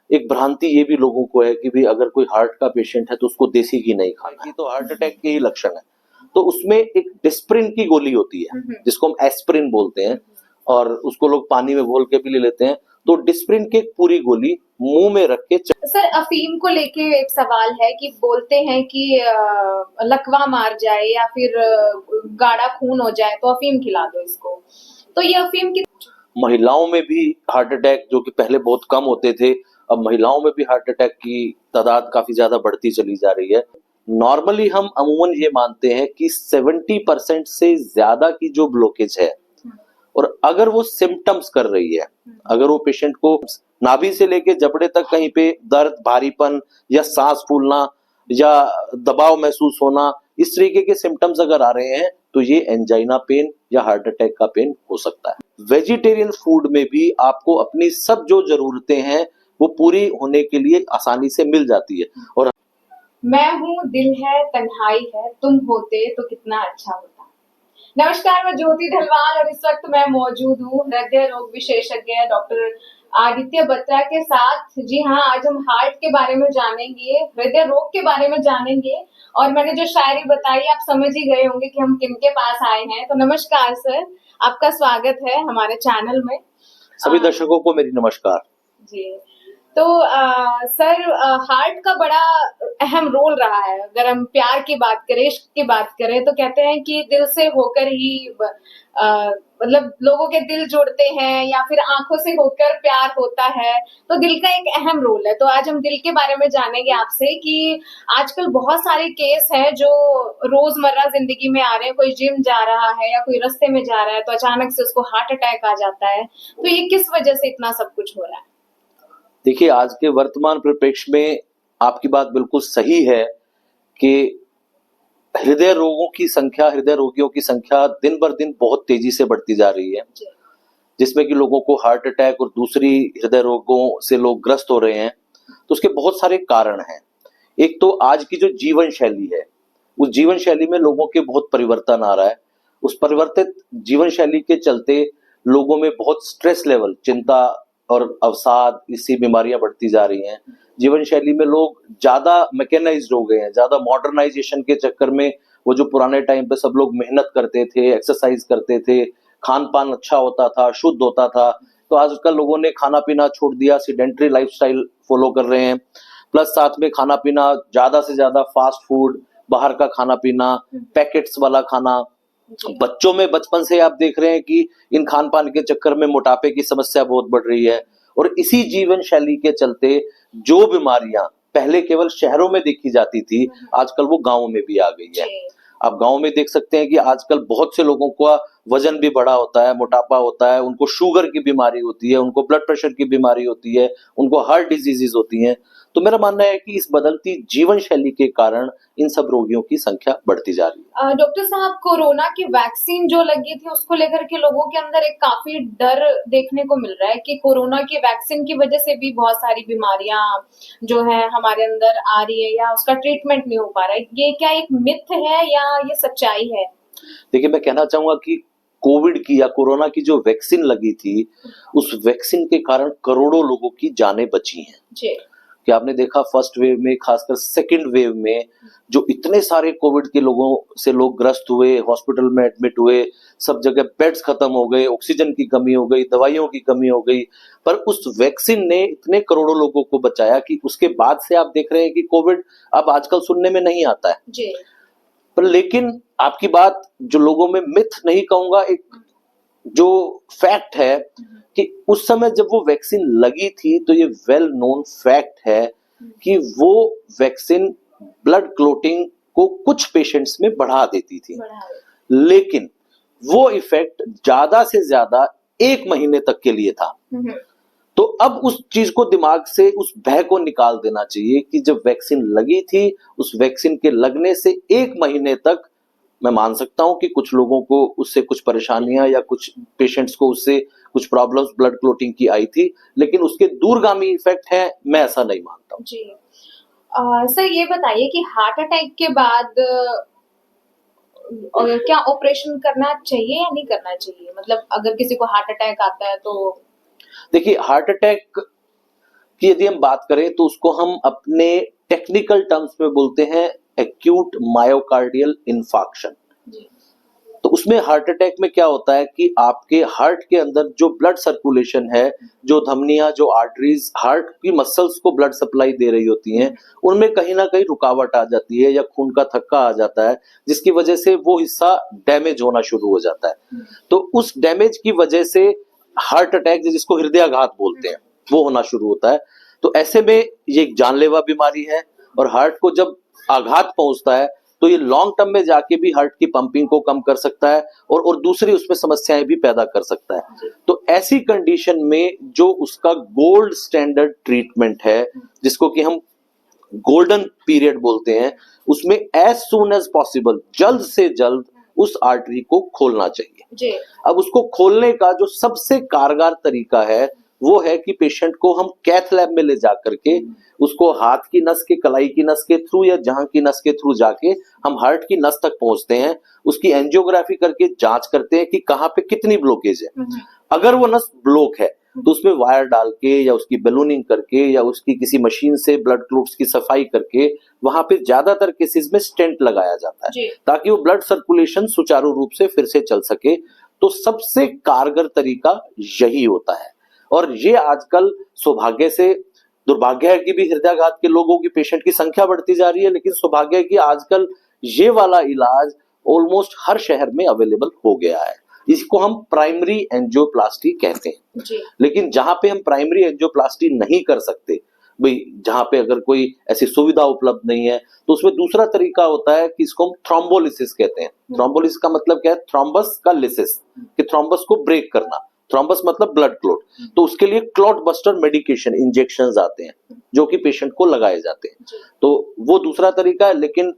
एक भ्रांति ये भी लोगों को है कि भाई अगर कोई हार्ट का पेशेंट है तो उसको देसी घी नहीं खाना है, तो हार्ट अटैक के ही लक्षण है। तो उसमें एक डिस्प्रिन की गोली होती है जिसको हम एस्प्रिन बोलते हैं, और उसको लोग पानी में घोल के भी ले लेते हैं। तो डिस्प्रिन की एक पूरी गोली मुंह में रख के सर, अफीम को लेके एक सवाल है कि बोलते हैं कि लकवा मार जाए या फिर गाढ़ा खून हो जाए तो अफीम खिला दो इसको, तो ये अफीम की महिलाओं में भी हार्ट अटैक, जो कि पहले बहुत कम होते थे, अब महिलाओं में भी हार्ट अटैक की तादाद काफी ज्यादा बढ़ती चली जा रही है। नॉर्मली हम अमूमन ये मानते हैं कि 70% से ज्यादा की जो ब्लॉकेज है, और अगर वो सिम्टम्स कर रही है, अगर वो पेशेंट को नाभि से लेके जबड़े तक कहीं पे दर्द, भारीपन या सांस फूलना या दबाव महसूस होना, इस तरीके के सिम्टम्स अगर आ रहे हैं तो ये एंजाइना पेन या हार्ट अटैक का पेन हो सकता है। वेजिटेरियन फूड में भी आपको अपनी सब जो जरूरतें हैं वो पूरी होने के लिए आसानी से मिल जाती है। और मैं हूँ, दिल है, तन्हाई है, तुम होते तो कितना अच्छा होता। नमस्कार, मैं ज्योति ढलवाल और इस वक्त मैं मौजूद हूँ हृदय रोग विशेषज्ञ डॉक्टर आदित्य बत्रा के साथ। जी हाँ, आज हम हार्ट के बारे में जानेंगे, हृदय रोग के बारे में जानेंगे, और मैंने जो शायरी बताई आप समझ ही गए होंगे कि हम किनके पास आए हैं। तो नमस्कार सर, आपका स्वागत है हमारे चैनल में। सभी दर्शकों को मेरी नमस्कार जी, तो सर, हार्ट का बड़ा अहम रोल रहा है। अगर हम प्यार की बात करें, इश्क की बात करें, तो कहते हैं कि दिल से होकर ही मतलब लोगों के दिल जुड़ते हैं, या फिर आंखों से होकर प्यार होता है। तो दिल का एक अहम रोल है। तो आज हम दिल के बारे में जानेंगे आपसे कि आजकल बहुत सारे केस हैं जो रोजमर्रा जिंदगी में आ रहे हैं। कोई जिम जा रहा है या कोई रास्ते में जा रहा है तो अचानक से उसको हार्ट अटैक आ जाता है। तो ये किस वजह से इतना सब कुछ हो रहा है? देखिए, आज के वर्तमान परिप्रेक्ष्य में आपकी बात बिल्कुल सही है कि हृदय रोगों की संख्या, हृदय रोगियों की संख्या दिन बर दिन बहुत तेजी से बढ़ती जा रही है, जिसमें कि लोगों को हार्ट अटैक और दूसरी हृदय रोगों से लोग ग्रस्त हो रहे हैं। तो उसके बहुत सारे कारण हैं। एक तो आज की जो जीवन शैली है, उस जीवन शैली में लोगों के बहुत परिवर्तन आ रहा है। उस परिवर्तित जीवन शैली के चलते लोगों में बहुत स्ट्रेस लेवल, चिंता और अवसाद, इससे बीमारियां बढ़ती जा रही हैं। जीवन शैली में लोग ज्यादा मैकेनाइज्ड हो गए हैं, ज्यादा मॉडर्नाइजेशन के चक्कर में। वो जो पुराने टाइम पे सब लोग मेहनत करते थे, एक्सरसाइज करते थे, खान पान अच्छा होता था, शुद्ध होता था, तो आजकल लोगों ने खाना पीना छोड़ दिया, सीडेंटरी लाइफस्टाइल फॉलो कर रहे हैं। प्लस साथ में खाना पीना ज्यादा से ज्यादा फास्ट फूड, बाहर का खाना पीना, पैकेट्स वाला खाना। बच्चों में बचपन से आप देख रहे हैं कि इन खान पान के चक्कर में मोटापे की समस्या बहुत बढ़ रही है। और इसी जीवन शैली के चलते जो बीमारियां पहले केवल शहरों में देखी जाती थी, आजकल वो गांवों में भी आ गई है। आप गांव में देख सकते हैं कि आजकल बहुत से लोगों का वजन भी बढ़ा होता है, मोटापा होता है, उनको शुगर की बीमारी होती है, उनको ब्लड प्रेशर की बीमारी होती है, उनको हार्ट डिजीजेस होती हैं। तो मेरा मानना है कि इस बदलती जीवन शैली के कारण इन सब रोगियों की संख्या बढ़ती जा रही है। डॉक्टर साहब, कोरोना की वैक्सीन जो लगी थी उसको लेकर के लोगों के अंदर एक काफी डर देखने को मिल रहा है कि कोरोना की वैक्सीन की वजह से भी बहुत सारी बीमारियां जो है हमारे अंदर आ रही है, या उसका ट्रीटमेंट नहीं हो पा रहा है। ये क्या एक मिथ है या ये सच्चाई है? देखिए, मैं कहना चाहूंगा कि कोविड की या कोरोना की जो वैक्सीन लगी थी, उस वैक्सीन के कारण करोड़ों लोगों की जानें बची हैं। जी। कि आपने देखा फर्स्ट वेव में, खासकर सेकंड वेव में, जो इतने सारे कोविड के लोगों से लोग ग्रस्त हुए, हॉस्पिटल में एडमिट हुए, सब जगह बेड्स खत्म हो गए, ऑक्सीजन की कमी हो गई, दवाइयों की कमी हो गई, पर उस वैक्सीन ने इतने करोड़ों लोगों को बचाया कि उसके बाद से आप देख रहे हैं कि कोविड अब आजकल सुनने में नहीं आता है। जी। पर लेकिन आपकी बात जो लोगों में मिथ नहीं कहूंगा, एक जो फैक्ट है कि उस समय जब वो वैक्सीन लगी थी तो ये वेल नोन फैक्ट है कि वो वैक्सीन ब्लड क्लोटिंग को कुछ पेशेंट्स में बढ़ा देती थी, लेकिन वो इफेक्ट ज्यादा से ज्यादा 1 महीने तक के लिए था। तो अब उस चीज को दिमाग से, उस भय को निकाल देना चाहिए कि जब वैक्सीन लगी थी, उस वैक्सीन के लगने से 1 महीने तक मैं मान सकता हूं कि कुछ लोगों को उससे कुछ परेशानियां या कुछ पेशेंट्स को उससे कुछ प्रॉब्लम्स ब्लड क्लोटिंग की आई थी, लेकिन उसके दूरगामी इफेक्ट है, मैं ऐसा नहीं मानता हूं। जी। सर, ये बताइए कि हार्ट अटैक के बाद क्या ऑपरेशन करना चाहिए या नहीं करना चाहिए? मतलब अगर किसी को हार्ट अटैक आता है तो। देखिए, हार्ट अटैक कि यदि हम बात करें तो उसको हम अपने टेक्निकल टर्म्स में बोलते हैं एक्यूट मायोकार्डियल इन्फार्क्शन। तो उसमें हार्ट अटैक में क्या होता है कि आपके हार्ट के अंदर जो ब्लड सर्कुलेशन है, जो धमनियां, जो आर्टरीज हार्ट की मसल्स को ब्लड सप्लाई दे रही होती हैं, उनमें कहीं ना कहीं रुकावट आ जाती है या खून का थक्का आ जाता है, जिसकी वजह से वो हिस्सा डैमेज होना शुरू हो जाता है। तो उस डैमेज की वजह से हार्ट अटैक, जिसको हृदयाघात बोलते हैं, वो होना शुरू होता है। तो ऐसे में ये एक जानलेवा बीमारी है और हार्ट को जब आघात पहुंचता है तो ये लॉन्ग टर्म में जाके भी हार्ट की पंपिंग को कम कर सकता है और दूसरी उसमें समस्याएं भी पैदा कर सकता है। तो ऐसी कंडीशन में जो उसका गोल्ड स्टैंडर्ड ट्रीटमेंट है, जिसको कि हम गोल्डन पीरियड बोलते हैं, उसमें एज सून एज पॉसिबल, जल्द से जल्द उस आर्टरी को खोलना चाहिए। अब उसको खोलने का जो सबसे कारगर तरीका है वो है कि पेशेंट को हम कैथ लैब में ले जा करके उसको हाथ की नस के, कलाई की नस के थ्रू या जहां की नस के थ्रू जाके हम हार्ट की नस तक पहुंचते हैं, उसकी एंजियोग्राफी करके जांच करते हैं कि कहाँ पे कितनी ब्लॉकेज है। अगर वो नस ब्लॉक है तो उसमें वायर डाल के या उसकी बैलूनिंग करके या उसकी किसी मशीन से ब्लड क्लॉट्स की सफाई करके वहां पे ज्यादातर केसेस में स्टेंट लगाया जाता है ताकि वो ब्लड सर्कुलेशन सुचारू रूप से फिर से चल सके। तो सबसे कारगर तरीका यही होता है और ये आजकल सौभाग्य से, दुर्भाग्य है कि भी हृदयाघात के लोगों की, पेशेंट की संख्या बढ़ती जा रही है, लेकिन सौभाग्य है कि आजकल ये वाला इलाज ऑलमोस्ट हर शहर में अवेलेबल हो गया है। इसको हम प्राइमरी एंजियोप्लास्टी कहते हैं। लेकिन जहां पे हम प्राइमरी एंजियोप्लास्टी नहीं कर सकते, भाई जहां पे अगर कोई ऐसी सुविधा उपलब्ध नहीं है, तो उसमें दूसरा तरीका होता है कि इसको हम थ्रोम्बोलिसिस कहते हैं। थ्रोम्बोलिसिस का मतलब क्या है? थ्रोम्बस का लिसिस, कि थ्रोम्बस को ब्रेक करना। थ्रोम्बस मतलब ब्लड क्लॉट। तो उसके लिए क्लॉट बस्टर मेडिकेशन, इंजेक्शंस आते हैं जो कि पेशेंट को लगाए जाते हैं। तो वो दूसरा तरीका है, लेकिन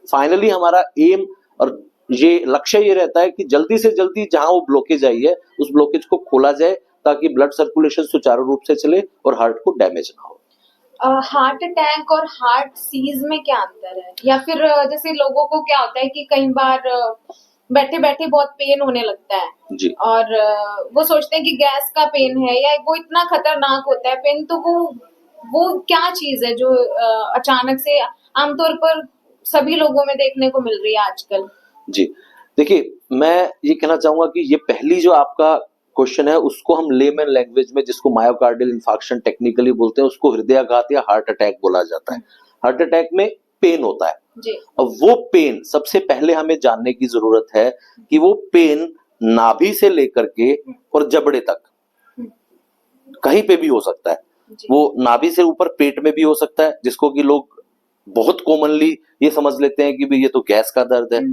फाइनली हमारा एम और ये लक्ष्य ये रहता है कि जल्दी से जल्दी जहां वो ब्लॉकेज आई है उस ब्लॉकेज को खोला जाए ताकि ब्लड सर्कुलेशन सुचारू रूप से चले और हार्ट को डैमेज ना हो। हार्ट अटैक और हार्ट सीज में क्या अंतर है? या फिर जैसे लोगों को क्या होता है कि कई बार बैठे बैठे बहुत पेन होने लगता है जी। और वो सोचते हैं कि गैस का पेन है या वो इतना खतरनाक होता है पेन, तो वो क्या चीज है जो अचानक से आमतौर पर सभी लोगों में देखने को मिल रही है आजकल? जी, देखिए मैं ये कहना चाहूंगा कि ये पहली जो आपका क्वेश्चन है उसको हम लेमन लैंग्वेज में, जिसको मायोकार्डियल इन्फार्क्शन टेक्निकली बोलते हैं, उसको हृदयाघात या हार्ट अटैक बोला जाता है। हार्ट अटैक में पेन होता है। अब वो पेन सबसे पहले हमें जानने की जरूरत है कि वो पेन नाभि से लेकर के और जबड़े तक कहीं पे भी हो सकता है। वो नाभि से ऊपर पेट में भी हो सकता है, जिसको कि लोग बहुत कॉमनली ये समझ लेते हैं कि भाई ये तो गैस का दर्द है।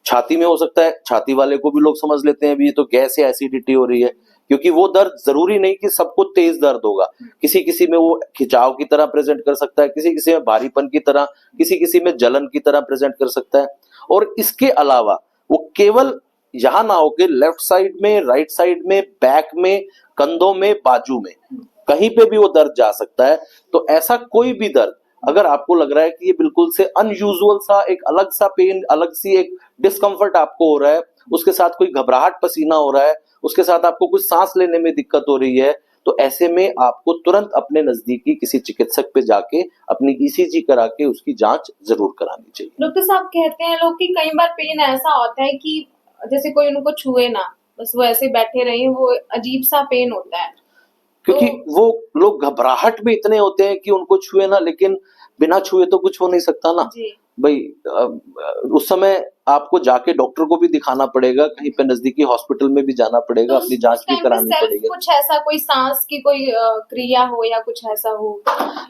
छाती में हो सकता है, छाती वाले को भी लोग समझ लेते हैं भी ये तो गैस या एसिडिटी हो रही है, क्योंकि वो दर्द जरूरी नहीं कि सबको तेज दर्द होगा। किसी किसी में वो खिंचाव की तरह प्रेजेंट कर सकता है, किसी किसी में भारीपन की तरह, किसी किसी में जलन की तरह प्रेजेंट कर सकता है। और इसके अलावा वो केवल यहां ना होके लेफ्ट साइड में, राइट साइड में, बैक में, कंधों में, बाजू में, कहीं पे भी वो दर्द जा सकता है। तो ऐसा कोई भी दर्द अगर आपको लग रहा है कि ये बिल्कुल से अनयूजुअल सा, एक अलग सा पेन, अलग सी एक डिस्कम्फर्ट आपको हो रहा है, उसके साथ कोई घबराहट, पसीना हो रहा है, उसके साथ आपको कुछ सांस लेने में दिक्कत हो रही है, तो ऐसे में आपको तुरंत अपने नजदीकी किसी चिकित्सक पे जाके अपनी ईसीजी करा के उसकी जांच जरूर करानी चाहिए। डॉक्टर साहब, कहते हैं लोग कि कई बार पेन ऐसा होता है कि जैसे कोई उनको छुए ना, बस वो ऐसे बैठे रहे, वो अजीब सा पेन होता है, क्योंकि वो लोग घबराहट में इतने होते हैं कि उनको छुए ना, लेकिन बिना छुए तो कुछ हो नहीं सकता ना भाई। उस समय आपको जाके डॉक्टर को भी दिखाना पड़ेगा, कहीं पे नजदीकी हॉस्पिटल में भी जाना पड़ेगा, अपनी जांच भी करानी पड़ेगी। कुछ ऐसा कोई सांस की कोई क्रिया हो या कुछ ऐसा हो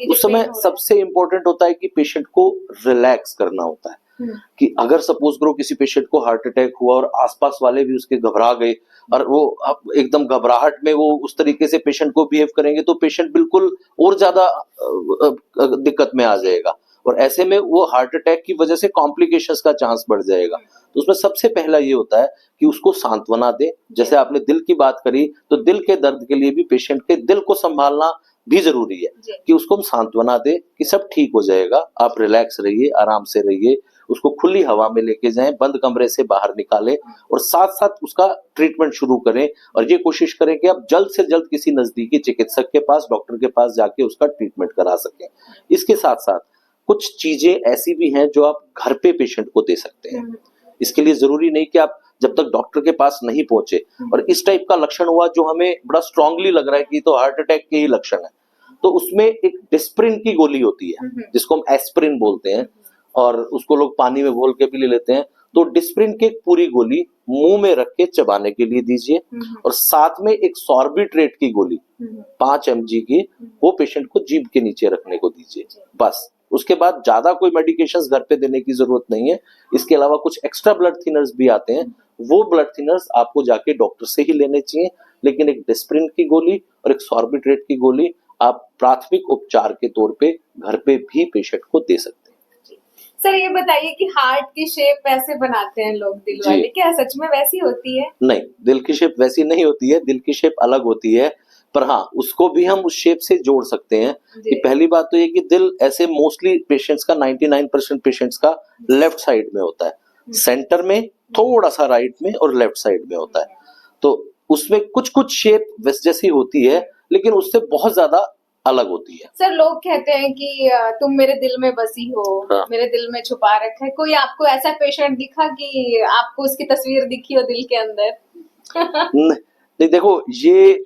उस समय सबसे इम्पोर्टेंट होता है कि पेशेंट को रिलैक्स करना होता है। कि अगर सपोज करो किसी पेशेंट को हार्ट अटैक हुआ और आसपास वाले भी उसके घबरा गए और वो अब एकदम घबराहट में वो उस तरीके से पेशेंट को बिहेव करेंगे, तो पेशेंट बिल्कुल और ज्यादा दिक्कत में आ जाएगा और ऐसे में वो हार्ट अटैक की वजह से कॉम्प्लिकेशंस का चांस बढ़ जाएगा। तो उसमें सबसे पहला ये होता है कि उसको सांत्वना दे। जैसे आपने दिल की बात करी, तो दिल के दर्द के लिए भी पेशेंट के दिल को संभालना भी जरूरी है कि उसको हम सांत्वना दे कि सब ठीक हो जाएगा, आप रिलैक्स रहिए, आराम से रहिए। उसको खुली हवा में लेके जाएं, बंद कमरे से बाहर निकालें और साथ साथ उसका ट्रीटमेंट शुरू करें और ये कोशिश करें कि आप जल्द से जल्द किसी नजदीकी चिकित्सक के पास, डॉक्टर के पास जाके उसका ट्रीटमेंट करा सकें। इसके साथ साथ कुछ चीजें ऐसी भी हैं जो आप घर पे पेशेंट को दे सकते हैं। इसके लिए जरूरी नहीं कि आप जब तक डॉक्टर के पास नहीं पहुंचे और इस टाइप का लक्षण हुआ जो हमें बड़ा स्ट्रांगली लग रहा है कि तो हार्ट अटैक के ही लक्षण है, तो उसमें एक डिस्प्रिन की गोली होती है जिसको हम एस्प्रिन बोलते हैं और उसको लोग पानी में घोल के भी ले लेते हैं। तो डिस्प्रिन की एक पूरी गोली मुंह में रख के चबाने के लिए दीजिए और साथ में एक सॉर्बिट्रेट की गोली 5 mg की वो पेशेंट को जीभ के नीचे रखने को दीजिए। बस उसके बाद ज्यादा कोई मेडिकेशंस घर पे देने की जरूरत नहीं है। इसके अलावा कुछ एक्स्ट्रा ब्लड थिनर्स भी आते हैं, वो ब्लड थिनर्स आपको जाके डॉक्टर से ही लेने चाहिए, लेकिन एक डिस्प्रिन की गोली और एक सॉर्बिट्रेट की गोली आप प्राथमिक उपचार के तौर पे घर पे भी पेशेंट को दे सकते हैं। सर ये बताइए कि हार्ट की शेप वैसे बनाते हैं लोग दिल वाले, क्या सच में वैसी होती है? नहीं, दिल की शेप वैसी नहीं होती है, दिल की शेप अलग होती है, पर हाँ उसको भी हम उस शेप से जोड़ सकते हैं। कि पहली बात तो ये कि दिल ऐसे मोस्टली पेशेंट्स का 99% पेशेंट्स का लेफ्ट साइड में होता है, सेंटर में थोड़ा सा राइट में और लेफ्ट साइड में होता है। तो उसमें कुछ कुछ शेप जैसी होती है लेकिन उससे बहुत ज्यादा अलग होती है। सर लोग कहते हैं कि तुम मेरे दिल में बसी हो, हाँ। मेरे दिल में छुपा रखा है। कोई आपको ऐसा पेशेंट दिखा कि आपको उसकी तस्वीर दिखी हो दिल के अंदर? नहीं देखो, ये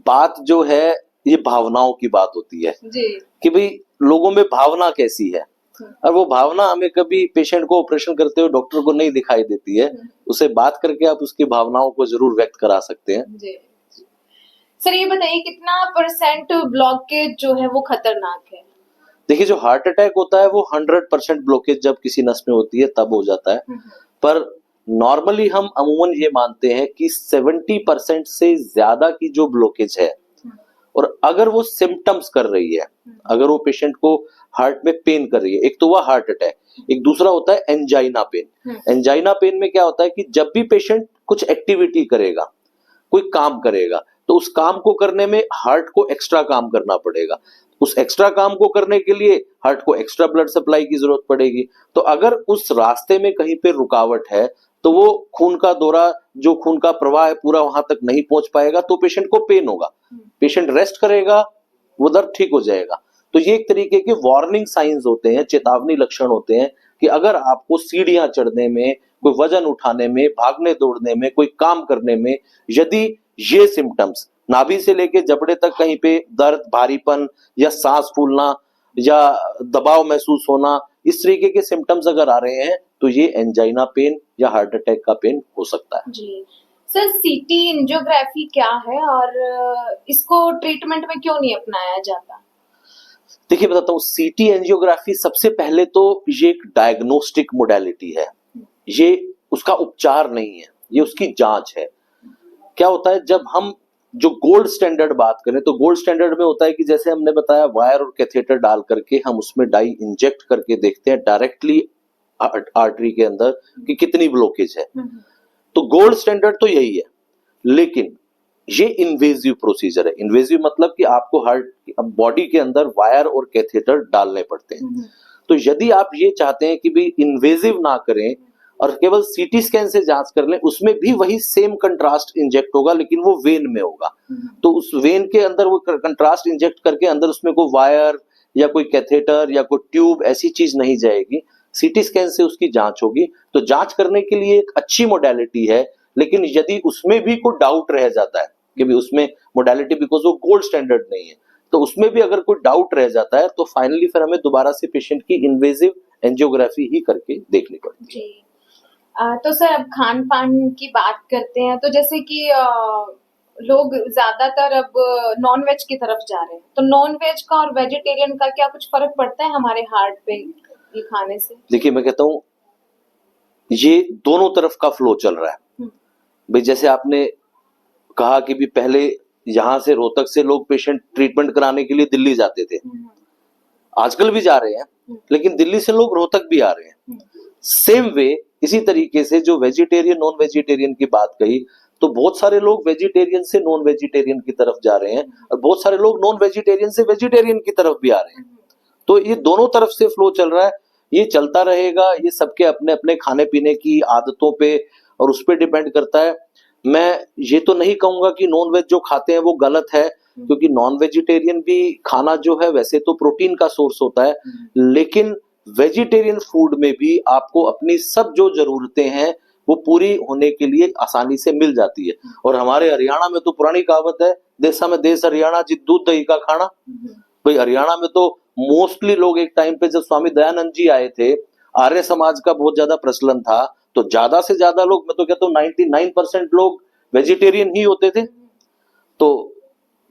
बात जो है ये भावनाओं की बात होती है जी। कि भाई लोगों में भावना कैसी है, और वो भावना हमें कभी पेशेंट को ऑपरेशन करते हुए डॉक्टर को नहीं दिखाई देती है। उसे बात करके आप उसकी भावनाओं को जरूर व्यक्त करा सकते हैं। जी। सर ये बताइए कितना % ब्लॉकेज जो है वो खतरनाक है? देखिए जो हार्ट अटैक होता है वो 100% ब्लॉकेज जब किसी नस में होती है तब हो जाता है, पर नॉर्मली हम अमूमन ये मानते हैं कि 70% से ज्यादा की जो ब्लॉकेज है और अगर वो सिम्टम्स कर रही है, अगर वो पेशेंट को हार्ट में पेन कर रही है, एक तो हुआ हार्ट अटैक, एक दूसरा होता है एंजाइना पेन। एंजाइना पेन में क्या होता है कि जब भी पेशेंट कुछ एक्टिविटी करेगा, कोई काम करेगा, तो उस काम को करने में हार्ट को एक्स्ट्रा काम करना पड़ेगा। उस एक्स्ट्रा काम को करने के लिए हार्ट को एक्स्ट्रा ब्लड सप्लाई की जरूरत पड़ेगी। तो अगर उस रास्ते में कहीं पे रुकावट है तो वो खून का दौरा, जो खून का प्रवाह है पूरा वहां तक नहीं पहुंच पाएगा, तो पेशेंट को पेन होगा। पेशेंट रेस्ट करेगा, वो दर्द ठीक हो जाएगा। तो ये एक तरीके के वार्निंग साइंस होते हैं, चेतावनी लक्षण होते हैं कि अगर आपको सीढ़ियां चढ़ने में, कोई वजन उठाने में, भागने दौड़ने में, कोई काम करने में यदि ये सिम्टम्स नाभि से लेके जबड़े तक कहीं पे दर्द, भारीपन या सांस फूलना या दबाव महसूस होना, इस तरीके के सिम्टम्स अगर आ रहे हैं तो ये एंजाइना पेन या हार्ट अटैक का पेन हो सकता है। जी सर, सीटी एंजियोग्राफी क्या है और इसको ट्रीटमेंट में क्यों नहीं अपनाया जाता? देखिए बताता हूँ, सीटी एंजियोग्राफी सबसे पहले तो ये एक डायग्नोस्टिक मोडेलिटी है, ये उसका उपचार नहीं है, ये उसकी जांच है। क्या होता है जब हम जो गोल्ड स्टैंडर्ड बात करें तो गोल्ड स्टैंडर्ड में होता है कि जैसे हमने बताया वायर और कैथेटर डाल करके हम उसमें डाई इंजेक्ट करके देखते हैं डायरेक्टली आर्टरी के अंदर कि कितनी ब्लॉकेज है। तो गोल्ड स्टैंडर्ड तो यही है, लेकिन ये इन्वेजिव प्रोसीजर है। इन्वेजिव मतलब कि आपको हार्ट बॉडी के अंदर वायर और कैथेटर डालने पड़ते हैं। तो यदि आप ये चाहते हैं कि भी इन्वेजिव ना करें और केवल सीटी स्कैन से जांच कर लें, उसमें भी वही सेम कंट्रास्ट इंजेक्ट होगा लेकिन वो वेन में होगा। तो उस वेन के अंदर वो कंट्रास्ट इंजेक्ट करके अंदर उसमें कोई वायर या कोई कैथेटर या कोई ट्यूब ऐसी चीज नहीं जाएगी, सीटी स्कैन से उसकी जांच होगी। तो जांच करने के लिए एक अच्छी मोडेलिटी है, लेकिन यदि उसमें भी कोई डाउट रह जाता है कि भी उसमें मोडेलिटी बिकॉज वो गोल्ड स्टैंडर्ड नहीं है, तो उसमें भी अगर कोई डाउट रह जाता है तो फाइनली फिर हमें दोबारा से पेशेंट की इन्वेजिव एंजियोग्राफी ही करके देखनी पड़ती है। तो सर अब खान पान की बात करते हैं, तो जैसे कि लोग ज्यादातर अब नॉन वेज की तरफ जा रहे हैं, तो नॉन वेज का और वेजिटेरियन का क्या कुछ फर्क पड़ता है हमारे हार्ट पे ये खाने से? देखिए मैं कहता हूँ ये दोनों तरफ का फ्लो चल रहा है भाई। जैसे आपने कहा कि भी पहले यहाँ से रोहतक से लोग पेशेंट ट्रीटमेंट कराने के लिए दिल्ली जाते थे, आजकल भी जा रहे हैं, लेकिन दिल्ली से लोग रोहतक भी आ रहे हैं। सेम वे इसी तरीके से जो वेजिटेरियन नॉन वेजिटेरियन की बात कही, तो बहुत सारे लोग वेजिटेरियन से नॉन वेजिटेरियन की तरफ जा रहे हैं और बहुत सारे लोग नॉन वेजिटेरियन से वेजिटेरियन की तरफ भी आ रहे हैं। तो ये दोनों तरफ से फ्लो चल रहा है। ये चलता रहेगा, ये सबके अपने अपने खाने पीने की आदतों पे और उस पे डिपेंड करता है। मैं ये तो नहीं कहूंगा कि नॉन वेज जो खाते हैं वो गलत है, क्योंकि नॉन वेजिटेरियन भी खाना जो है वैसे तो प्रोटीन का सोर्स होता है, लेकिन वेजिटेरियन फूड में भी आपको अपनी सब जो जरूरतें हैं वो पूरी होने के लिए आसानी से मिल जाती है। और हमारे हरियाणा में तो पुरानी कहावत है, देशा में देश हरियाणा जित दूध दही का खाना। भाई हरियाणा में तो मोस्टली लोग एक टाइम पे जब स्वामी दयानंद जी आए थे, आर्य समाज का बहुत ज्यादा प्रचलन था, तो ज्यादा से ज्यादा लोग, मैं तो कहता हूँ 99% लोग वेजिटेरियन ही होते थे। तो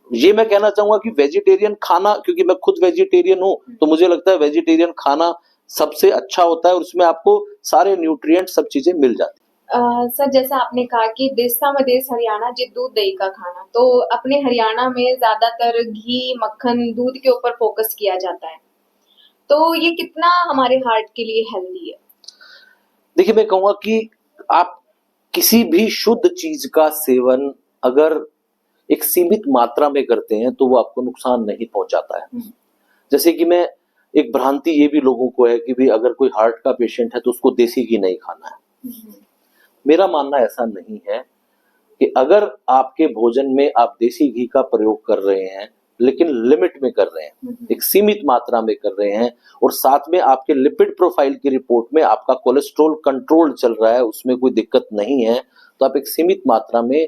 ये मैं कहना चाहूंगा कि वेजिटेरियन खाना, क्योंकि मैं खुद वेजिटेरियन हूं, तो मुझे लगता है वेजिटेरियन खाना सबसे अच्छा होता है और उसमें आपको सारे न्यूट्रिएंट सब चीजें मिल जाती हैं। सर जैसा आपने कहा कि देशा में देश हरियाणा जित दूध दही का खाना, तो अपने हरियाणा में ज्यादातर घी मक्खन दूध के ऊपर फोकस किया जाता है, तो ये कितना हमारे हार्ट के लिए हेल्दी है? देखिए मैं कहूंगा कि आप किसी भी शुद्ध चीज का सेवन अगर एक सीमित मात्रा में करते हैं तो वो आपको नुकसान नहीं पहुंचाता है। जैसे कि मैं एक भ्रांति ये भी लोगों को है कि भाई अगर कोई हार्ट का पेशेंट है तो उसको देसी घी नहीं खाना है। मेरा मानना ऐसा नहीं है कि अगर आपके भोजन में आप देसी घी का प्रयोग कर रहे हैं लेकिन लिमिट में कर रहे हैं, एक सीमित मात्रा में कर रहे हैं, और साथ में आपके लिपिड प्रोफाइल की रिपोर्ट में आपका कोलेस्ट्रॉल कंट्रोल चल रहा है, उसमें कोई दिक्कत नहीं है, तो आप एक सीमित मात्रा में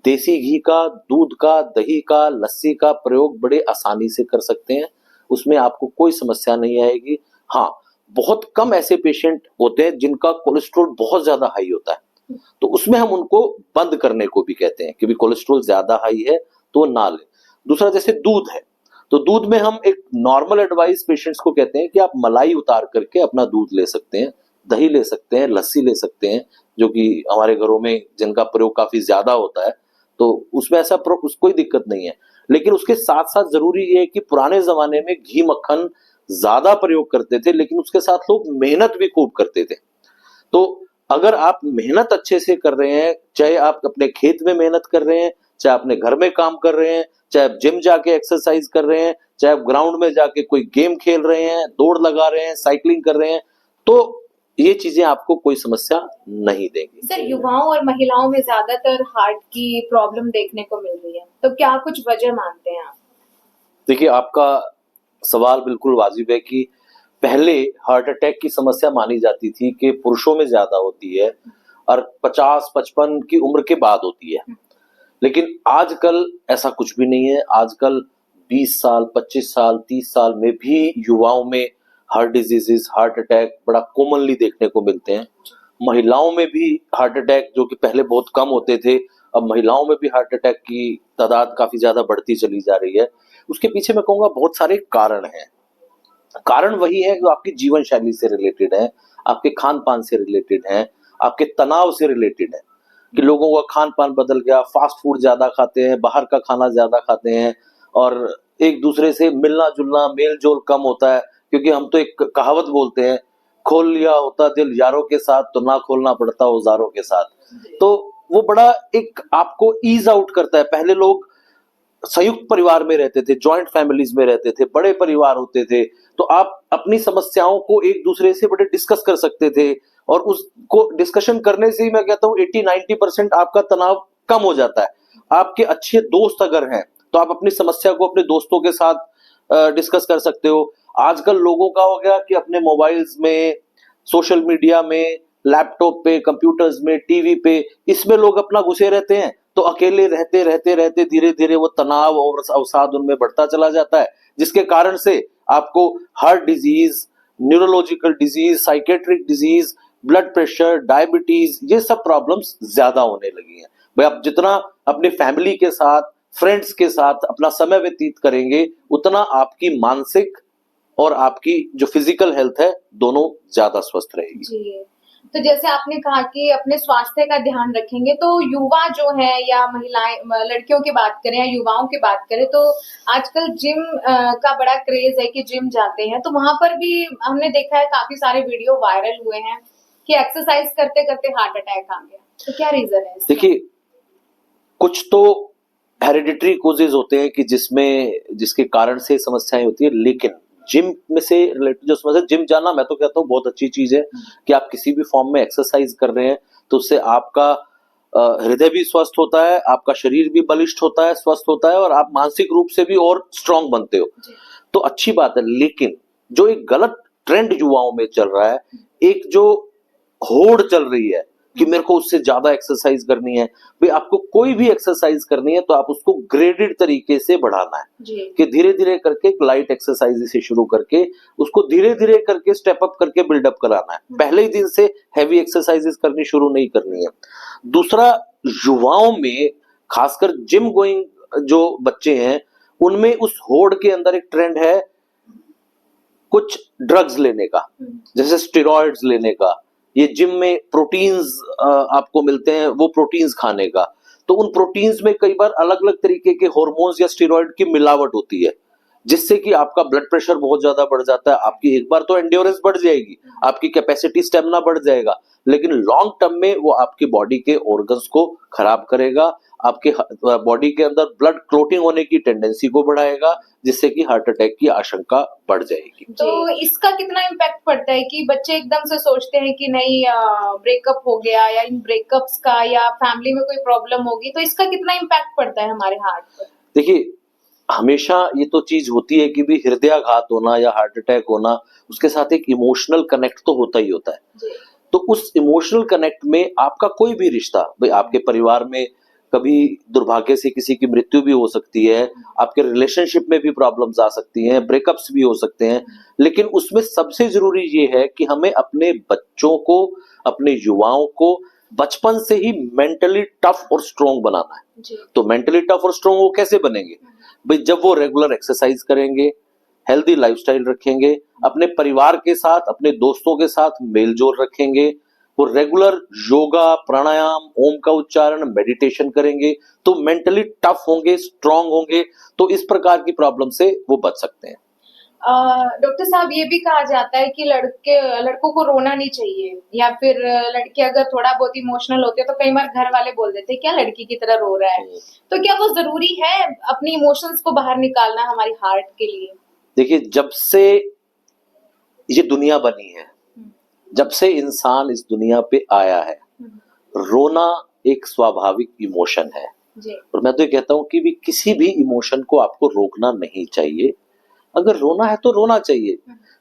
देसी घी का, दूध का, दही का, लस्सी का प्रयोग बड़े आसानी से कर सकते हैं। उसमें आपको कोई समस्या नहीं आएगी। हाँ, बहुत कम ऐसे पेशेंट होते हैं जिनका कोलेस्ट्रॉल बहुत ज्यादा हाई होता है, तो उसमें हम उनको बंद करने को भी कहते हैं कि भी कोलेस्ट्रॉल ज्यादा हाई है तो ना ले। दूसरा जैसे दूध है, तो दूध में हम एक नॉर्मल एडवाइस पेशेंट्स को कहते हैं कि आप मलाई उतार करके अपना दूध ले सकते हैं, दही ले सकते हैं, लस्सी ले सकते हैं, जो कि हमारे घरों में जिनका प्रयोग काफी ज्यादा होता है, तो उसमें ऐसा कोई दिक्कत नहीं है। लेकिन उसके साथ साथ जरूरी ये है कि पुराने जमाने में घी मक्खन ज्यादा प्रयोग करते थे, लेकिन उसके साथ लोग मेहनत भी खूब करते थे। तो अगर आप मेहनत अच्छे से कर रहे हैं, चाहे आप अपने खेत में मेहनत कर रहे हैं, चाहे अपने घर में काम कर रहे हैं, चाहे आप जिम जाके एक्सरसाइज कर रहे हैं, चाहे आप ग्राउंड में जाके कोई गेम खेल रहे हैं, दौड़ लगा रहे हैं, साइकिलिंग कर रहे हैं, तो ये चीजें आपको कोई समस्या नहीं देंगी। सर युवाओं और महिलाओं में ज्यादातर हार्ट की प्रॉब्लम देखने को मिल रही है, तो क्या कुछ वजह मानते हैं आप? देखिए आपका सवाल बिल्कुल वाजिब है कि पहले हार्ट अटैक की समस्या मानी जाती थी कि पुरुषों में ज्यादा होती है और 50-55 की उम्र के बाद होती है, लेकिन आजकल ऐसा कुछ भी नहीं है। आजकल 20 साल, 25 साल, 30 साल में भी युवाओं में हार्ट डिजीजेस, हार्ट अटैक बड़ा कॉमनली देखने को मिलते हैं। महिलाओं में भी हार्ट अटैक, जो कि पहले बहुत कम होते थे, अब महिलाओं में भी हार्ट अटैक की तादाद काफी ज्यादा बढ़ती चली जा रही है। उसके पीछे मैं कहूंगा बहुत सारे कारण हैं। कारण वही है जो आपकी जीवन शैली से रिलेटेड है, आपके खान पान से रिलेटेड है, आपके तनाव से रिलेटेड है, कि लोगों का खान पान बदल गया, फास्ट फूड ज्यादा खाते हैं, बाहर का खाना ज्यादा खाते हैं, और एक दूसरे से मिलना जुलना, मेल जोल कम होता है, क्योंकि हम तो एक कहावत बोलते हैं, खोल लिया होता दिल यारों के साथ तो ना खोलना पड़ता औजारों के साथ। तो वो बड़ा एक आपको ईज आउट करता है। पहले लोग संयुक्त परिवार में रहते थे, जॉइंट फैमिलीज में रहते थे, बड़े परिवार होते थे, तो आप अपनी समस्याओं को एक दूसरे से बड़े डिस्कस कर सकते थे, और उसको डिस्कशन करने से ही मैं कहता हूँ 80-90% आपका तनाव कम हो जाता है। आपके अच्छे दोस्त अगर हैं तो आप अपनी समस्या को अपने दोस्तों के साथ डिस्कस कर सकते हो। आजकल लोगों का हो गया कि अपने मोबाइल्स में, सोशल मीडिया में, लैपटॉप पे, कंप्यूटर्स में, टीवी पे, इसमें लोग अपना घुसे रहते हैं, तो अकेले रहते रहते रहते धीरे धीरे वो तनाव और अवसाद उनमें बढ़ता चला जाता है, जिसके कारण से आपको heart disease, neurological disease, psychiatric disease, blood pressure, diabetes, ये सब प्रॉब्लम्स ज्यादा होने लगी हैं। भाई आप जितना अपने फैमिली के साथ, फ्रेंड्स के साथ अपना समय व्यतीत करेंगे, उतना आपकी मानसिक और आपकी जो फिजिकल हेल्थ है दोनों ज्यादा स्वस्थ रहेगी। जी, तो जैसे आपने कहा कि अपने स्वास्थ्य का ध्यान रखेंगे, तो युवा जो है या महिलाएं, लड़कियों की बात करें या युवाओं की बात करें, तो आजकल जिम का बड़ा क्रेज है कि जिम जाते हैं, तो वहां पर भी हमने देखा है काफी सारे वीडियो वायरल हुए हैं कि एक्सरसाइज करते करते हार्ट अटैक आ गया, तो क्या रीजन है इसका? देखिए कुछ तो हेरिडिटरी कोजेज होते हैं कि जिसके कारण से समस्याएं होती है, लेकिन जिम में से रिलेटेड जो समझ है, जिम जाना मैं तो कहता हूँ बहुत अच्छी चीज है कि आप किसी भी फॉर्म में एक्सरसाइज कर रहे हैं तो उससे आपका हृदय भी स्वस्थ होता है, आपका शरीर भी बलिष्ठ होता है, स्वस्थ होता है, और आप मानसिक रूप से भी और स्ट्रांग बनते हो, तो अच्छी बात है। लेकिन जो एक गलत ट्रेंड युवाओं में चल रहा है, एक जो होड़ चल रही है कि मेरे को उससे ज्यादा एक्सरसाइज करनी है, भाई आपको कोई भी एक्सरसाइज करनी है तो आप उसको ग्रेडेड तरीके से बढ़ाना है कि धीरे धीरे करके लाइट एक्सरसाइज से शुरू करके उसको धीरे धीरे करके स्टेप अप करके बिल्डअप कराना है, पहले ही दिन से हैवी एक्सरसाइजेस करनी शुरू नहीं करनी है। दूसरा, युवाओं में खासकर जिम गोइंग जो बच्चे हैं उनमें उस होड़ के अंदर एक ट्रेंड है कुछ ड्रग्स लेने का, जैसे स्टेरॉइड्स लेने का, ये जिम में प्रोटीन्स आपको मिलते हैं, वो प्रोटीन्स खाने का, तो उन प्रोटीन्स में कई बार अलग अलग तरीके के हार्मोन्स या स्टेरॉइड की मिलावट होती है, जिससे कि आपका ब्लड प्रेशर बहुत ज्यादा बढ़ जाता है, आपकी एक बार तो एंड्योरेंस बढ़ जाएगी, आपकी कैपेसिटी स्टेमिना बढ़ जाएगा, लेकिन लॉन्ग टर्म में वो आपकी बॉडी के ऑर्गन्स को खराब करेगा, आपके बॉडी के अंदर ब्लड क्लोटिंग होने की टेंडेंसी को बढ़ाएगा, जिससे कि हार्ट अटैक की आशंका बढ़ जाएगी। तो इसका कितना इम्पैक्ट पड़ता है कि बच्चे एकदम से सोचते हैं कि नहीं ब्रेकअप हो गया या इन ब्रेकअप्स का या फैमिली में कोई प्रॉब्लम होगी, तो इसका कितना इम्पैक्ट पड़ता है हमारे हार्ट पर? देखिए, हमेशा ये तो चीज होती है कि भी हृदयाघात होना या हार्ट अटैक होना, उसके साथ एक इमोशनल कनेक्ट तो होता ही होता है। तो उस इमोशनल कनेक्ट में आपका कोई भी रिश्ता, भाई आपके परिवार में कभी दुर्भाग्य से किसी की मृत्यु भी हो सकती है, आपके रिलेशनशिप में भी प्रॉब्लम्स आ सकती हैं, ब्रेकअप्स भी हो सकते हैं, लेकिन उसमें सबसे जरूरी ये है कि हमें अपने बच्चों को, अपने युवाओं को बचपन से ही मेंटली टफ और स्ट्रॉन्ग बनाना है। तो मेंटली टफ और स्ट्रॉन्ग वो कैसे बनेंगे? भाई जब वो रेगुलर एक्सरसाइज करेंगे, हेल्दी लाइफस्टाइल रखेंगे, अपने परिवार के साथ, अपने दोस्तों के साथ मेल जोल रखेंगे, वो रेगुलर योगा, प्राणायाम, ओम का उच्चारण, मेडिटेशन करेंगे, तो मेंटली टफ होंगे, स्ट्रांग होंगे, तो इस प्रकार की प्रॉब्लम से वो बच सकते हैं। डॉक्टर साहब, ये भी कहा जाता है कि लड़कों को रोना नहीं चाहिए, या फिर लड़के अगर थोड़ा बहुत इमोशनल होते हैं तो कई बार घर वाले बोल देते हैं क्या लड़की की तरह रो रहा है, तो क्या वो जरूरी है अपनी इमोशंस को बाहर निकालना हमारी हार्ट के लिए? देखिए, जब से ये दुनिया बनी है, जब से इंसान इस दुनिया पे आया है, रोना एक स्वाभाविक इमोशन है। और मैं तो ये कहता हूं कि भी किसी भी इमोशन को आपको रोकना नहीं चाहिए। अगर रोना है तो रोना चाहिए,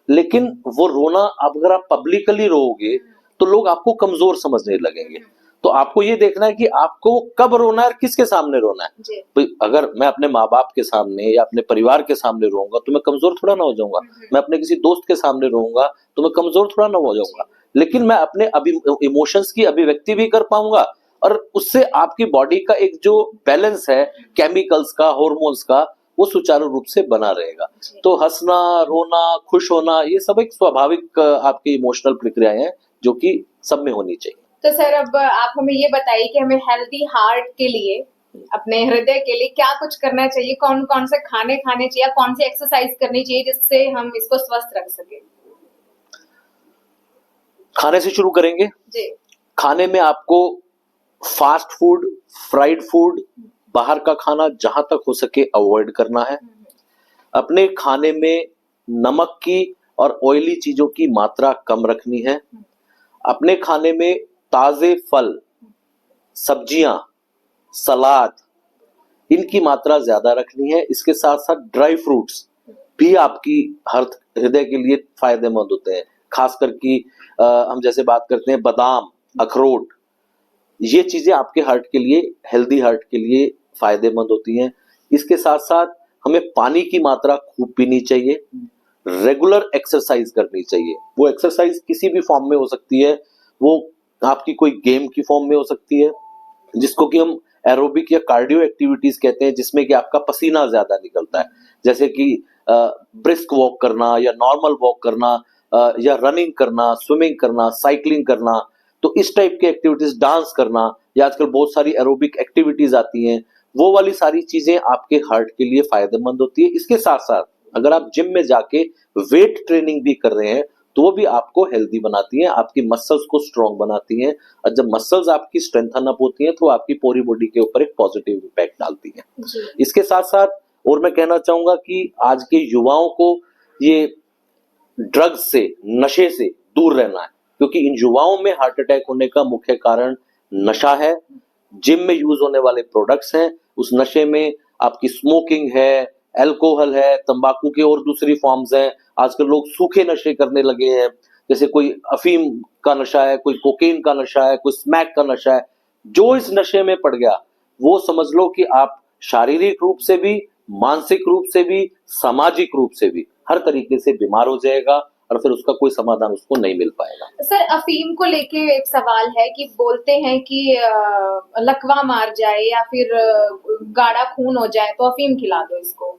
लेकिन वो रोना अगर आप पब्लिकली रोओगे तो लोग आपको कमजोर समझने लगेंगे। तो आपको ये देखना है कि आपको कब रोना है और किसके सामने रोना है। भाई अगर मैं अपने माँ बाप के सामने या अपने परिवार के सामने रोऊंगा तो मैं कमजोर थोड़ा ना हो जाऊंगा, मैं अपने किसी दोस्त के सामने रोऊंगा तो मैं कमजोर थोड़ा ना हो जाऊंगा, लेकिन मैं अपने इमोशंस की अभिव्यक्ति भी कर पाऊंगा, और उससे आपकी बॉडी का एक जो बैलेंस है केमिकल्स का, हॉर्मोन्स का, वो सुचारू रूप से बना रहेगा। तो हंसना, रोना, खुश होना, ये सब एक स्वाभाविक आपकी इमोशनल प्रक्रियाएं हैं जो कि सब में होनी चाहिए। तो सर, अब आप हमें ये बताइए कि हमें हेल्दी हार्ट के लिए, अपने हृदय के लिए क्या कुछ करना चाहिए, कौन कौन से खाने खाने चाहिए, कौन सी एक्सरसाइज करनी चाहिए जिससे हम इसको स्वस्थ रख सके? खाने से शुरू करेंगे जी। खाने में आपको फास्ट फूड, फ्राइड फूड, बाहर का खाना जहां तक हो सके अवॉइड करना है। अपने खाने में नमक की और ऑयली चीजों की मात्रा कम रखनी है। अपने खाने में ताजे फल, सब्जियां, सलाद, इनकी मात्रा ज्यादा रखनी है। इसके साथ साथ ड्राई फ्रूट्स भी आपकी हृदय के लिए फायदेमंद होते हैं, खासकर कि हम जैसे बात करते हैं बादाम, अखरोट, ये चीजें आपके हार्ट के लिए, हेल्दी हार्ट के लिए फायदेमंद होती हैं। इसके साथ साथ हमें पानी की मात्रा खूब पीनी चाहिए, रेगुलर एक्सरसाइज करनी चाहिए। वो एक्सरसाइज किसी भी फॉर्म में हो सकती है, वो आपकी कोई गेम की फॉर्म में हो सकती है, जिसको कि हम एरोबिक या कार्डियो एक्टिविटीज कहते हैं, जिसमें कि आपका पसीना ज्यादा निकलता है, जैसे कि ब्रिस्क वॉक करना या नॉर्मल वॉक करना, या रनिंग करना, स्विमिंग करना, साइकिलिंग करना, तो इस टाइप की एक्टिविटीज, डांस करना, या आजकल बहुत सारी एरोबिक एक्टिविटीज आती हैं, वो वाली सारी चीजें आपके हार्ट के लिए फायदेमंद होती है। इसके साथ साथ अगर आप जिम में जाके वेट ट्रेनिंग भी कर रहे हैं तो वो भी आपको हेल्दी बनाती है, आपकी मसल्स को स्ट्रॉन्ग बनाती हैं, और जब मसल्स आपकी स्ट्रेंथन अप होती हैं तो आपकी पूरी बॉडी के ऊपर एक पॉजिटिव इम्पैक्ट डालती हैं। इसके साथ साथ और मैं कहना चाहूंगा कि आज के युवाओं को ये ड्रग्स से, नशे से दूर रहना है, क्योंकि इन युवाओं में हार्ट अटैक होने का मुख्य कारण नशा है, जिम में यूज होने वाले प्रोडक्ट्स हैं, उस नशे में आपकी स्मोकिंग है, अल्कोहल है, तंबाकू के और दूसरी फॉर्म्स हैं। आजकल लोग सूखे नशे करने लगे हैं, जैसे कोई अफीम का नशा है, कोई कोकेन का नशा है, कोई स्मैक का नशा है। जो इस नशे में पड़ गया वो समझ लो कि आप शारीरिक रूप से भी, मानसिक रूप से भी, सामाजिक रूप से भी हर तरीके से बीमार हो जाएगा और फिर उसका कोई समाधान उसको नहीं मिल पाएगा। सर अफीम को लेके एक सवाल है कि बोलते हैं कि लकवा मार जाए या फिर गाढ़ा खून हो जाए तो अफीम खिला दो इसको,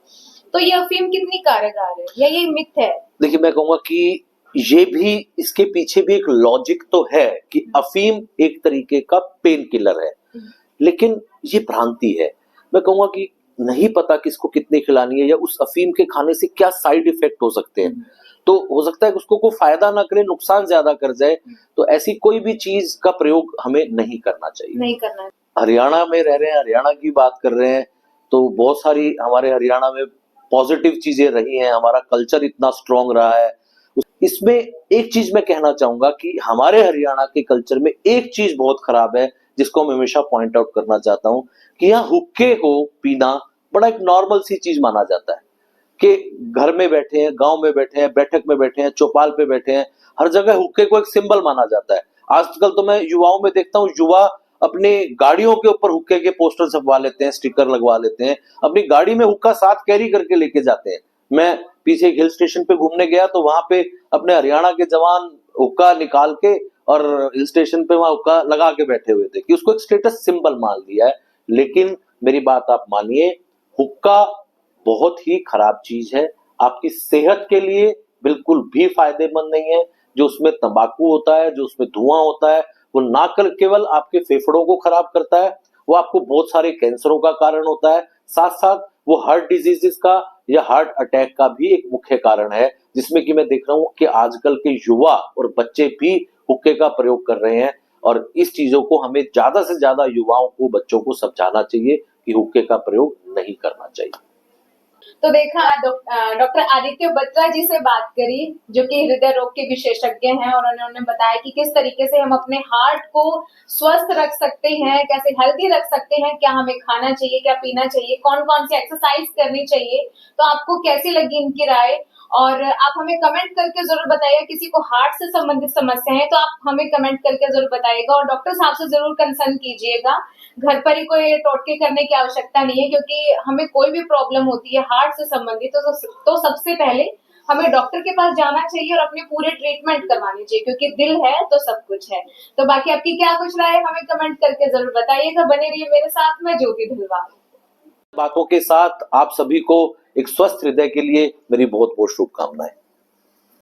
तो ये अफीम कितनी कारगर है या ये मिथ है? देखिए, मैं कहूंगा कि ये भी, इसके पीछे भी एक लॉजिक तो है कि अफीम एक तरीके का पेन किलर है, लेकिन ये भ्रांति है। मैं कहूंगा कि नहीं पता किसको कितनी खिलानी है या उस अफीम के खाने से क्या साइड इफेक्ट हो सकते हैं। तो हो सकता है कि उसको कोई फायदा ना करे, नुकसान ज्यादा कर जाए। तो ऐसी कोई भी चीज का प्रयोग हमें नहीं करना चाहिए। नहीं करना है। हरियाणा में रह रहे हैं, हरियाणा की बात कर रहे हैं, तो बहुत सारी हमारे हरियाणा में पॉजिटिव चीजें रही हैं, हमारा कल्चर इतना स्ट्रांग रहा है। इसमें एक चीज मैं कहना चाहूंगा कि हमारे हरियाणा के कल्चर में एक चीज बहुत खराब है, जिसको मैं हमेशा पॉइंट आउट करना चाहता हूं कि यहाँ हुक्के को पीना बड़ा एक नॉर्मल सी चीज माना जाता है कि घर में बैठे हैं, गांव में बैठे हैं, बैठक में बैठे हैं, चौपाल पे बैठे हैं, हर जगह हुक्के को एक सिंबल माना जाता है। आजकल तो मैं युवाओं में देखता हूँ, युवा अपने गाड़ियों के ऊपर हुक्के के पोस्टर छपवा लेते हैं, स्टिकर लगवा लेते हैं, अपनी गाड़ी में हुक्का साथ कैरी करके लेके जाते हैं। मैं पीछे एक हिल स्टेशन पे घूमने गया तो वहां पे अपने हरियाणा के जवान हुक्का निकाल के और हिल स्टेशन पे वहां हुक्का लगा के बैठे हुए थे कि उसको एक स्टेटस सिंबल मान लिया है। लेकिन मेरी बात आप मानिए, हुक्का बहुत ही खराब चीज है, आपकी सेहत के लिए बिल्कुल भी फायदेमंद नहीं है। जो उसमें तंबाकू होता है, जो उसमें धुआं होता है, वो ना केवल आपके फेफड़ों को खराब करता है, वो आपको बहुत सारे कैंसरों का कारण होता है, साथ साथ वो हार्ट डिजीजेस का या हार्ट अटैक का भी एक मुख्य कारण है, जिसमें कि मैं देख रहा हूं कि आजकल के युवा और बच्चे भी हुक्के का प्रयोग कर रहे हैं। और इस चीजों को हमें ज्यादा से ज्यादा युवाओं को, बच्चों को समझाना चाहिए कि हुक्के का प्रयोग नहीं करना चाहिए। तो देखा डॉक्टर आदित्य बत्रा जी से बात करी, जो कि हृदय रोग के विशेषज्ञ हैं, और उन्होंने बताया कि किस तरीके से हम अपने हार्ट को स्वस्थ रख सकते हैं, कैसे हेल्दी रख सकते हैं, क्या हमें खाना चाहिए, क्या पीना चाहिए, कौन कौन सी एक्सरसाइज करनी चाहिए। तो आपको कैसी लगी इनकी राय? और आप हमें कमेंट करके जरूर बताइए, किसी को हार्ट से संबंधित समस्या है तो आप हमें कमेंट करके जरूर बताइएगा, और डॉक्टर साहब से जरूर कंसल्ट कीजिएगा। घर पर ही कोई टोटके करने की आवश्यकता नहीं है, क्योंकि हमें कोई भी प्रॉब्लम होती है हार्ट से संबंधित तो सबसे पहले हमें डॉक्टर के पास जाना चाहिए और अपने पूरे ट्रीटमेंट करवानी चाहिए, क्योंकि दिल है तो सब कुछ है। तो बाकी आपकी क्या कुछ राय है, हमें कमेंट करके जरूर बताइएगा। बने रहिए मेरे साथ में, ज्योति ढिलवाल। बातों के साथ आप सभी को एक स्वस्थ हृदय के लिए मेरी बहुत बहुत शुभकामनाएं।